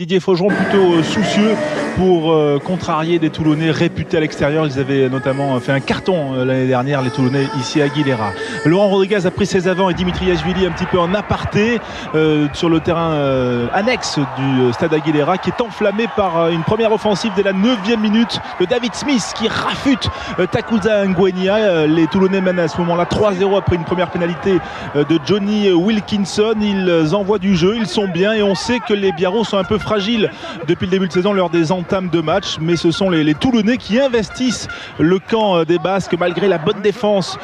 Didier Faugeron plutôt soucieux pour contrarier des Toulonnais réputés à l'extérieur. Ils avaient notamment fait un carton l'année dernière, les Toulonnais, ici à Aguilera. Laurent Rodriguez a pris ses avants et Dimitriashvili un petit peu en aparté sur le terrain annexe du stade Aguilera, qui est enflammé par une première offensive dès la 9e minute de David Smith qui rafute Takuza Ngwenya. Les Toulonnais mènent à ce moment-là 3-0 après une première pénalité de Johnny Wilkinson. Ils envoient du jeu, ils sont bien et on sait que les Biarros sont un peu fragiles depuis le début de saison lors des entames de match, mais ce sont les Toulonnais qui investissent le camp des Basques malgré la bonne défense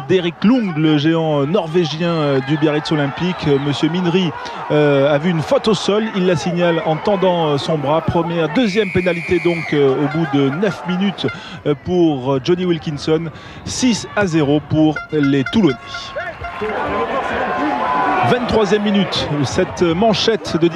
d'Eric Lung, le géant norvégien du Biarritz Olympique. Monsieur Minry a vu une faute au sol, il la signale en tendant son bras. Deuxième pénalité donc au bout de 9 minutes pour Johnny Wilkinson. 6-0 pour les Toulonnais. 23e minute, cette manchette de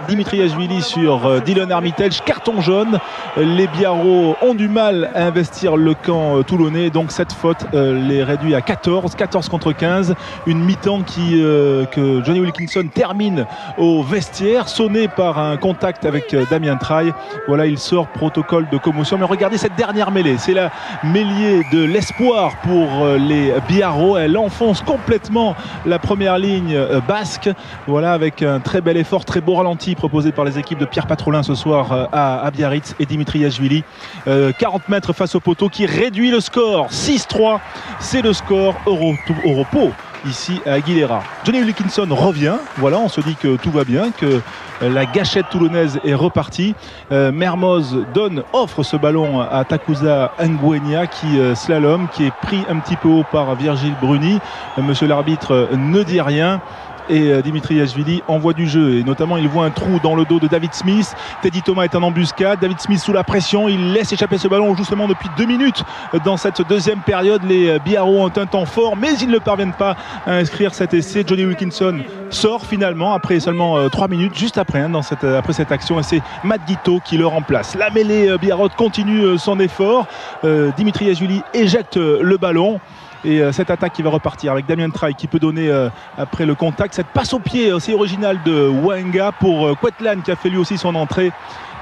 Dimitriashvili sur Dylan Armitage, carton jaune. Les Biarros ont du mal à investir le camp toulonnais, donc cette faute les réduit à 14 contre 15. Une mi-temps que Johnny Wilkinson termine au vestiaire, sonné par un contact avec Damien Traille. Voilà, il sort, protocole de commotion. Mais regardez cette dernière mêlée, c'est la mêlée de l'espoir pour les Biarros. Elle enfonce complètement la première ligne basque, voilà, avec un très bel effort, très beau ralenti proposé par les équipes de Pierre Patrolin ce soir à Biarritz et Dimitriashvili. 40 mètres face au poteau qui réduit le score. 6-3, c'est le score au repos ici à Aguilera. Johnny Wilkinson revient, voilà, on se dit que tout va bien, que la gâchette toulonnaise est repartie. Mermoz offre ce ballon à Takuza Ngwenya qui slalom, qui est pris un petit peu haut par Virgile Bruni. Monsieur l'arbitre ne dit rien. Et Dimitriashvili envoie du jeu et notamment il voit un trou dans le dos de David Smith. Teddy Thomas est en embuscade, David Smith sous la pression, il laisse échapper ce ballon justement depuis 2 minutes dans cette deuxième période. Les Biarros ont un temps fort mais ils ne parviennent pas à inscrire cet essai. Johnny Wilkinson sort finalement après seulement 3 minutes, juste après après cette action, et c'est Matt Guiteau qui le remplace. La mêlée Biarros continue son effort. Dimitriashvili éjecte le ballon. Et cette attaque qui va repartir avec Damien Traille qui peut donner après le contact cette passe au pied aussi originale de Wenga pour Quetlan qui a fait lui aussi son entrée.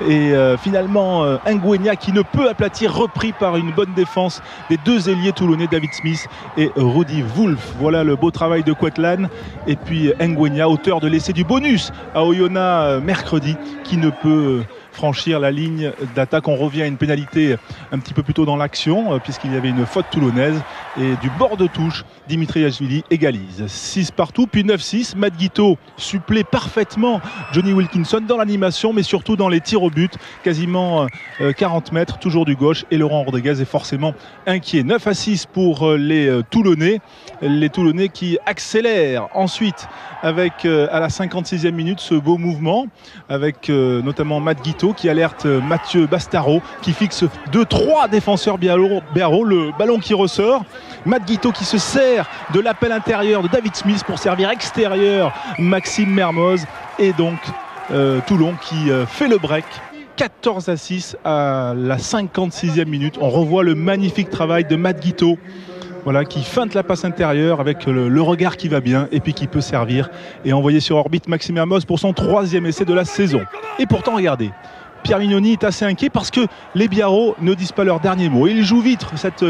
Et finalement Ngwenya qui ne peut aplatir, repris par une bonne défense des deux ailiers toulonnais David Smith et Rudy Wolf. Voilà le beau travail de Quetlan. Et puis Ngwenya, auteur de l'essai du bonus à Oyonnax mercredi, qui ne peut franchir la ligne d'attaque. On revient à une pénalité un petit peu plus tôt dans l'action puisqu'il y avait une faute toulonnaise et du bord de touche Dimitriashvili égalise. 6 partout puis 9-6. Matt Guiteau supplée parfaitement Johnny Wilkinson dans l'animation mais surtout dans les tirs au but, quasiment 40 mètres toujours du gauche, et Laurent Rodriguez est forcément inquiet. 9-6 pour les Toulonnais qui accélèrent ensuite avec à la 56e minute ce beau mouvement avec notamment Matt Guiteau qui alerte Mathieu Bastaro qui fixe 2-3 défenseurs Biarros. Le ballon qui ressort, Matt Guiteau qui se sert de l'appel intérieur de David Smith pour servir extérieur Maxime Mermoz, et donc Toulon qui fait le break. 14-6 à la 56e minute. On revoit le magnifique travail de Matt Guiteau, voilà, qui feinte la passe intérieure avec le regard qui va bien et puis qui peut servir et envoyer sur orbite Maxime Mermoz pour son 3e essai de la saison. Et pourtant, regardez, Pierre Mignoni est assez inquiet parce que les Biarros ne disent pas leur dernier mot. Ils jouent vite cette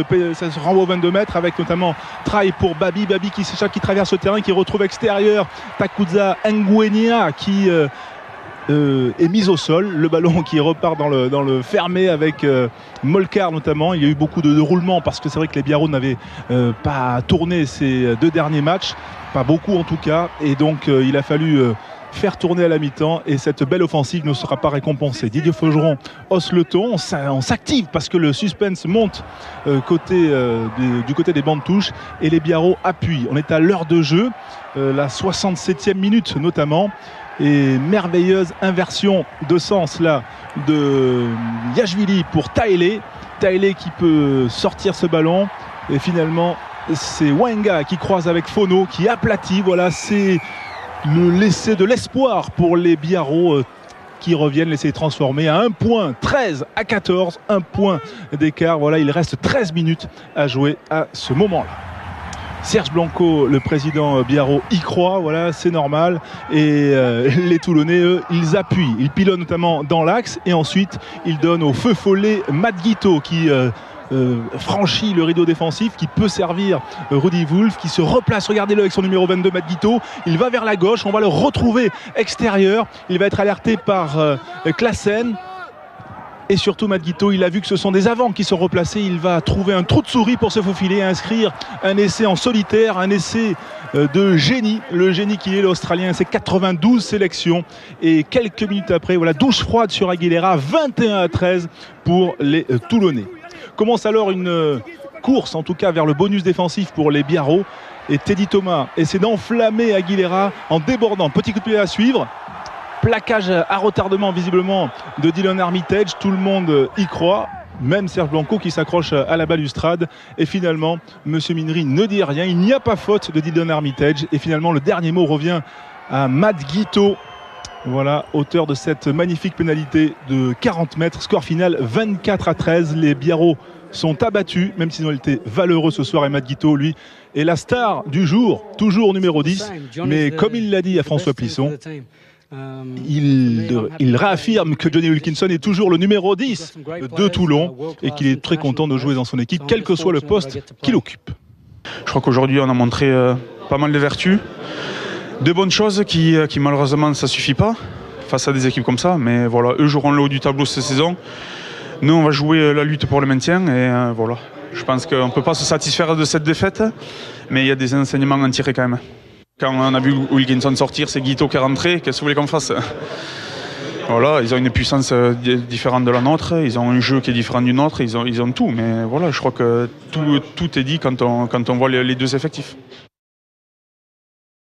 renvoi au 22 mètres avec notamment Traille pour Babi qui s'échappe, qui traverse le terrain, qui retrouve extérieur Takuza Ngwenya qui est mise au sol. Le ballon qui repart dans le fermé avec Molcar notamment. Il y a eu beaucoup de roulements parce que c'est vrai que les Biarros n'avaient pas tourné ces 2 derniers matchs, pas beaucoup en tout cas, et donc il a fallu faire tourner à la mi-temps et cette belle offensive ne sera pas récompensée. Didier Faugeron hausse le ton, on s'active parce que le suspense monte du côté des bancs de touche et les Biarros appuient. On est à l'heure de jeu, la 67e minute notamment, et merveilleuse inversion de sens là de Yashvili pour Taïlé qui peut sortir ce ballon, et finalement c'est Wenga qui croise avec Fono qui aplatit. Voilà, c'est le laisser de l'espoir pour les Biarros qui reviennent, laisser transformer à 1 point, 13-14, 1 point d'écart. Voilà, il reste 13 minutes à jouer à ce moment-là. Serge Blanco, le président Biarro, y croit, voilà, c'est normal. Et les Toulonnais, eux, ils appuient. Ils pilonnent notamment dans l'axe et ensuite ils donnent au feu follet Matt Guiteau qui franchit le rideau défensif, qui peut servir Rudy Wolf, qui se replace, regardez-le avec son numéro 22, Matt Guiteau. Il va vers la gauche, on va le retrouver extérieur. Il va être alerté par Classen. Et surtout Matt Guiteau, il a vu que ce sont des avants qui sont replacés. Il va trouver un trou de souris pour se faufiler, inscrire un essai en solitaire, un essai de génie. Le génie qu'il est, l'Australien, c'est 92 sélections. Et quelques minutes après, voilà, douche froide sur Aguilera, 21-13 pour les Toulonnais. Commence alors une course, en tout cas vers le bonus défensif pour les Biarros. Et Teddy Thomas essaie d'enflammer Aguilera en débordant. Petit coup de pied à suivre. Plaquage à retardement visiblement de Dylan Armitage, tout le monde y croit, même Serge Blanco qui s'accroche à la balustrade. Et finalement, Monsieur Minery ne dit rien, il n'y a pas faute de Dylan Armitage. Et finalement, le dernier mot revient à Matt Guiteau. Voilà, auteur de cette magnifique pénalité de 40 mètres. Score final 24-13. Les Biarros sont abattus, même s'ils ont été valeureux ce soir. Et Matt Guiteau, lui, est la star du jour, toujours numéro 10. Mais comme il l'a dit à François Plisson, il réaffirme que Johnny Wilkinson est toujours le numéro 10 de Toulon et qu'il est très content de jouer dans son équipe, quel que soit le poste qu'il occupe. Je crois qu'aujourd'hui on a montré pas mal de vertus, de bonnes choses qui malheureusement ça suffit pas face à des équipes comme ça, mais voilà, eux joueront le haut du tableau cette saison. Nous on va jouer la lutte pour le maintien et voilà. Je pense qu'on ne peut pas se satisfaire de cette défaite, mais il y a des enseignements à en tirer quand même. Quand on a vu Wilkinson sortir, c'est Guiteau qui est rentré. Qu'est-ce que vous voulez qu'on fasse? Voilà, ils ont une puissance différente de la nôtre, ils ont un jeu qui est différent du nôtre, ils ont tout. Mais voilà, je crois que tout est dit quand on voit les deux effectifs.